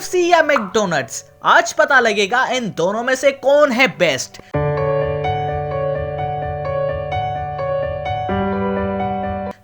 KFC या McDonald's, आज पता लगेगा इन दोनों में से कौन है बेस्ट।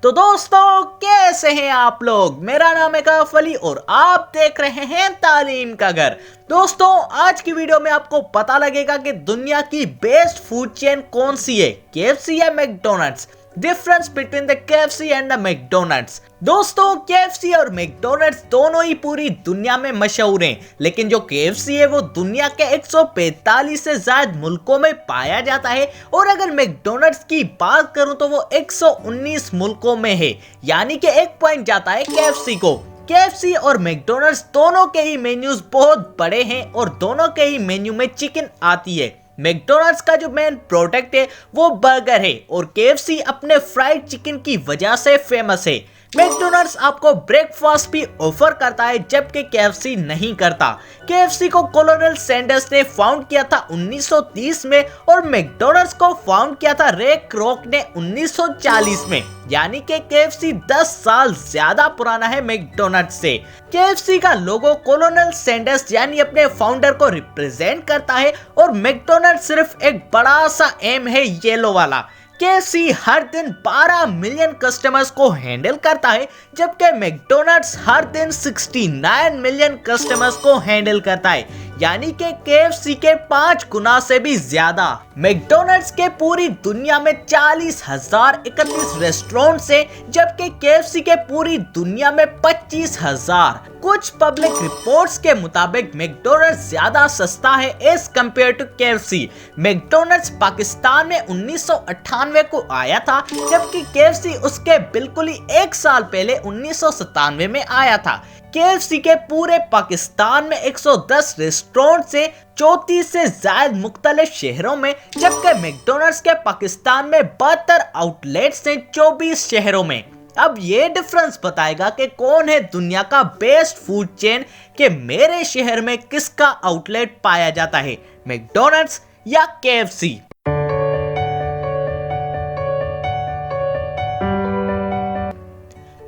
तो दोस्तों कैसे हैं आप लोग, मेरा नाम है कैफ अली और आप देख रहे हैं तालीम का घर। दोस्तों आज की वीडियो में आपको पता लगेगा कि दुनिया की बेस्ट फूड चेन कौन सी है, KFC या McDonald's. Difference between the KFC and the McDonald's. दोस्तों KFC और मैकडोनल्ड्स दोनों ही पूरी दुनिया में मशहूर हैं, लेकिन जो KFC है वो दुनिया के 145 से ज्यादा मुल्कों में पाया जाता है और अगर मैकडोनल्ड्स की बात करूं तो वो 119 मुल्कों में है, यानी कि एक पॉइंट जाता है KFC को। KFC और मैकडोनल्ड्स दोनों के ही मेन्यूज बहुत बड़े हैं और दोनों के ही मेन्यू में चिकन आती है। मैकडोनल्ड्स का जो मेन प्रोडक्ट है वो बर्गर है और KFC अपने फ्राइड चिकन की वजह से फेमस है। मैकडोनल्ड्स आपको ब्रेकफास्ट भी ऑफर करता है जबकि KFC नहीं करता। KFC को कॉलोनल सैंडर्स ने फाउंड किया था 1930 में और मैकडोनल्ड्स को फाउंड किया था रे क्रोक ने 1940 में, यानी कि KFC 10 साल ज्यादा पुराना है मैकडोनल्ड्स से। KFC का लोगो कॉलोनल सैंडर्स यानी अपने फाउंडर को रिप्रेजेंट करता है और मैकडोनल्ड्स सिर्फ एक बड़ा सा एम है येलो वाला। KFC हर दिन 12 मिलियन कस्टमर्स को हैंडल करता है जबकि मैकडोनल्ड्स हर दिन 69 मिलियन कस्टमर्स को हैंडल करता है, यानी कि KFC के 5 गुना से भी ज्यादा। मैकडोनल्ड्स के पूरी दुनिया में 40,031 रेस्टोरेंट्स हैं जबकि KFC के पूरी दुनिया में 25,000। कुछ पब्लिक रिपोर्ट्स के मुताबिक मैकडोनल्ड्स ज्यादा सस्ता है as compared to KFC। McDonald's Pakistan में 1998 को आया था जबकि KFC उसके बिल्कुल ही एक साल पहले 1997 में आया था। KFC के पूरे पाकिस्तान में 110 रेस्टोरेंट्स हैं 34 से ज्यादा मुख्तलिफ शहरों में, जबकि मैकडोनल्ड्स के पाकिस्तान में 72 आउटलेट्स हैं 24 शहरों में। अब ये डिफरेंस बताएगा कि कौन है दुनिया का बेस्ट फूड चेन, कि मेरे शहर में किसका आउटलेट पाया जाता है, मैकडोनल्ड्स या KFC।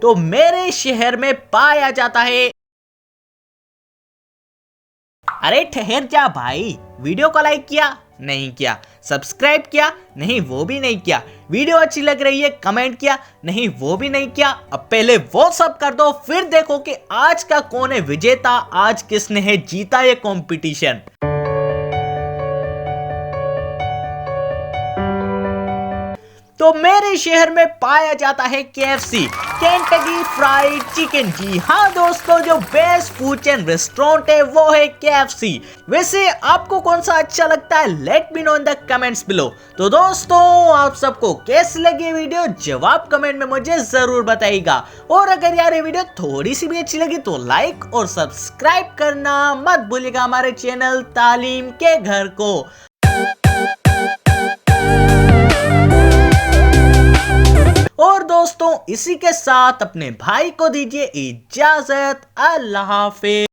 तो मेरे शहर में पाया जाता है। अरे ठहर जा भाई, वीडियो को लाइक किया नहीं किया, सब्सक्राइब किया नहीं वो भी नहीं किया, वीडियो अच्छी लग रही है कमेंट किया नहीं वो भी नहीं किया। अब पहले वो सब कर दो फिर देखो कि आज का कौन है विजेता, आज किसने है जीता ये कंपटीशन। तो मेरे शहर में पाया जाता है KFC, केंटकी फ्राइड चिकन। जी हाँ दोस्तों, जो बेस्ट फूड चेन रेस्टोरेंट है वो है KFC। वैसे आपको कौन सा अच्छा लगता है, let me know in the comments below. तो दोस्तों आप सबको कैसी लगी वीडियो, जवाब कमेंट में मुझे जरूर बताइएगा। और अगर यार ये वीडियो थोड़ी सी भी अच्छी लगी तो लाइक और सब्सक्राइब करना मत भूलिएगा हमारे चैनल तालीम के घर को। और दोस्तों इसी के साथ अपने भाई को दीजिए इजाजत। अल्लाह हाफिज।